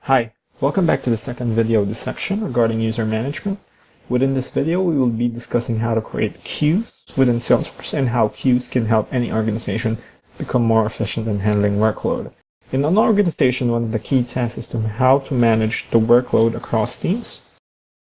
Hi, welcome back to the second video of this section regarding user management. Within this video, we will be discussing how to create queues within Salesforce and how queues can help any organization become more efficient in handling workload. In an organization, one of the key tasks is how to manage the workload across teams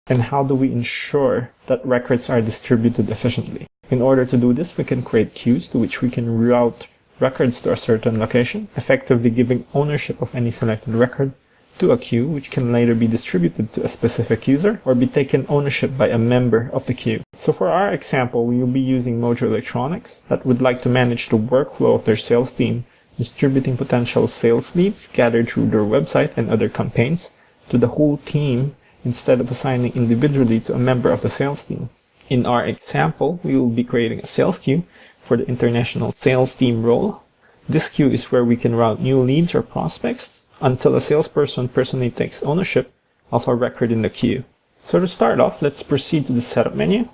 and how do we ensure that records are distributed efficiently. In order to do this, we can create queues to which we can route records to a certain location, effectively giving ownership of any selected record to a queue, which can later be distributed to a specific user or be taken ownership by a member of the queue. So for our example, we will be using Mojo Electronics that would like to manage the workflow of their sales team, distributing potential sales leads gathered through their website and other campaigns to the whole team instead of assigning individually to a member of the sales team. In our example, we will be creating a sales queue for the international sales team role. This queue is where we can route new leads or prospects until a salesperson personally takes ownership of a record in the queue. So to start off, let's proceed to the Setup menu,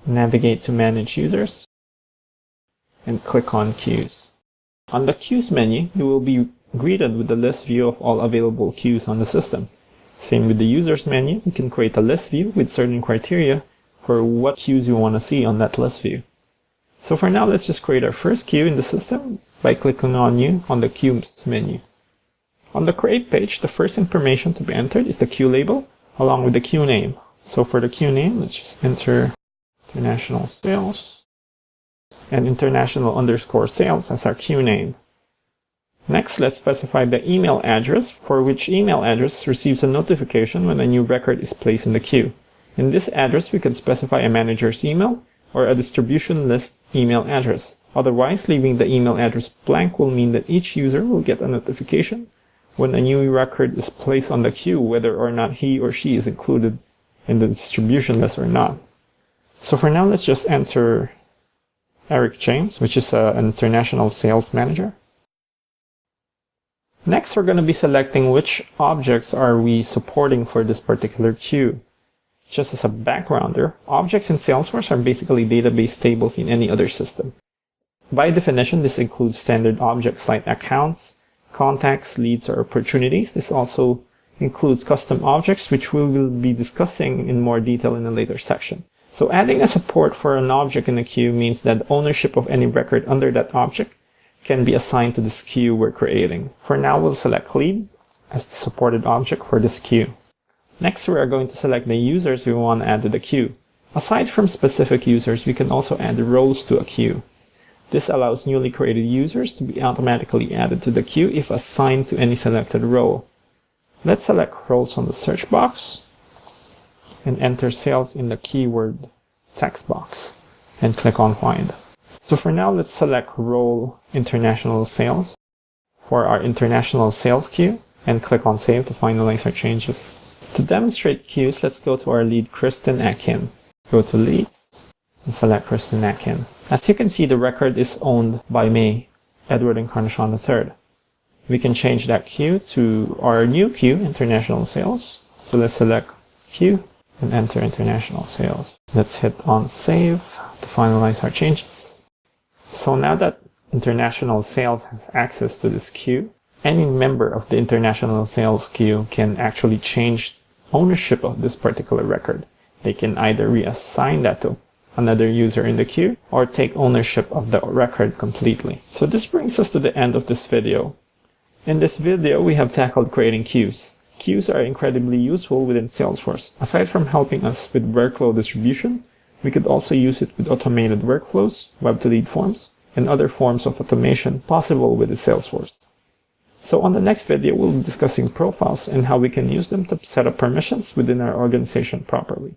navigate to Manage Users, and click on Queues. On the Queues menu, you will be greeted with the list view of all available queues on the system. Same with the Users menu, you can create a list view with certain criteria for what queues you want to see on that list view. So for now, let's just create our first queue in the system by clicking on New on the Queues menu. On the Create page, the first information to be entered is the queue label along with the queue name. So for the queue name, let's just enter International Sales and International_Sales as our queue name. Next, let's specify the email address for which email address receives a notification when a new record is placed in the queue. In this address, we can specify a manager's email or a distribution list email address. Otherwise, leaving the email address blank will mean that each user will get a notification when a new record is placed on the queue, whether or not he or she is included in the distribution list or not. So for now, let's just enter Eric James, which is an international sales manager. Next, we're going to be selecting which objects are we supporting for this particular queue. Just as a backgrounder, objects in Salesforce are basically database tables in any other system. By definition, this includes standard objects like accounts, contacts, leads, or opportunities. This also includes custom objects, which we will be discussing in more detail in a later section. So adding a support for an object in a queue means that ownership of any record under that object can be assigned to this queue we're creating. For now, we'll select lead as the supported object for this queue. Next, we are going to select the users we want to add to the queue. Aside from specific users, we can also add roles to a queue. This allows newly created users to be automatically added to the queue if assigned to any selected role. Let's select roles on the search box and enter sales in the keyword text box and click on Find. So for now, let's select role International Sales for our International Sales queue and click on Save to finalize our changes. To demonstrate queues, let's go to our lead, Kristen Atkin. Go to Leads and select Kristen Atkin. As you can see, the record is owned by me, Edward Encarnacion III. We can change that queue to our new queue, International Sales. So let's select Queue and enter International Sales. Let's hit on Save to finalize our changes. So now that International Sales has access to this queue, any member of the International Sales queue can actually change ownership of this particular record. They can either reassign that to another user in the queue or take ownership of the record completely. So this brings us to the end of this video. In this video, we have tackled creating queues. Queues are incredibly useful within Salesforce. Aside from helping us with workload distribution, we could also use it with automated workflows, web-to-lead forms, and other forms of automation possible with Salesforce. So on the next video, we'll be discussing profiles and how we can use them to set up permissions within our organization properly.